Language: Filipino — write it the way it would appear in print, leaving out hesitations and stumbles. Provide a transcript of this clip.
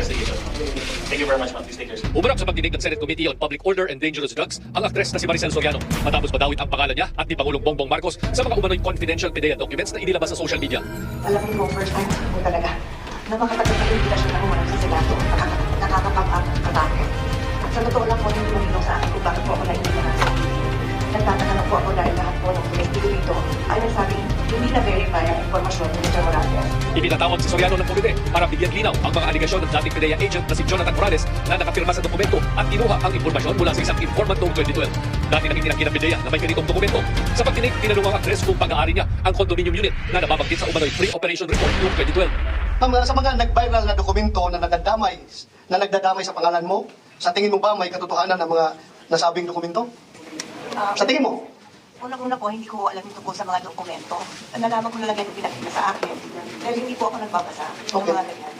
investigation. Thank you very much, ma'am. Please take your seat. Umarap sa pagdinig ng Senate Committee on Public Order and Dangerous Drugs ang aktres na si Maricel Soriano matapos madawit ang pangalan niya at ni Pangulong Bongbong Marcos sa mga umano'y confidential PDEA documents na inilabas sa social media. Alam mo, first time ko talaga na makatagal sa imbitasyon ng umarap sa Senado. Nakakapag-atake. At sa totoo lang po, hindi malinaw sa akin kung bakit po ako naiindihan sa nagtataka na po ako dahil lahat po ng testigo dito ay nagsabing hindi na-verify ang informasyon ni Mr. Morales. Ibinatawag si Soriano ng komite para bigyan linaw ang mga aligasyon ng dating PDEA agent na si Jonathan Morales na nakapirma sa dokumento at kinuha ang impormasyon mula sa isang informant noong 2012. Dati naging tinanggi ng PDEA na may ganitong dokumento. Sa pagtinig, tinanong ang aktres kung pag-aari niya ang condominium unit na nababanggit sa umano'y pre-operation report noong 2012. Sa mga nag-viral na dokumento na nagdadamay sa pangalan mo, sa tingin mo ba may katotohanan ng mga nasabing dokumento? Sa tingin mo? Unang-una po, hindi ko alam ito po sa mga dokumento. Nalaman ko na lang yung pinakita sa akin. Dahil hindi po ako nagbabasa ng Okay. mga ganyan.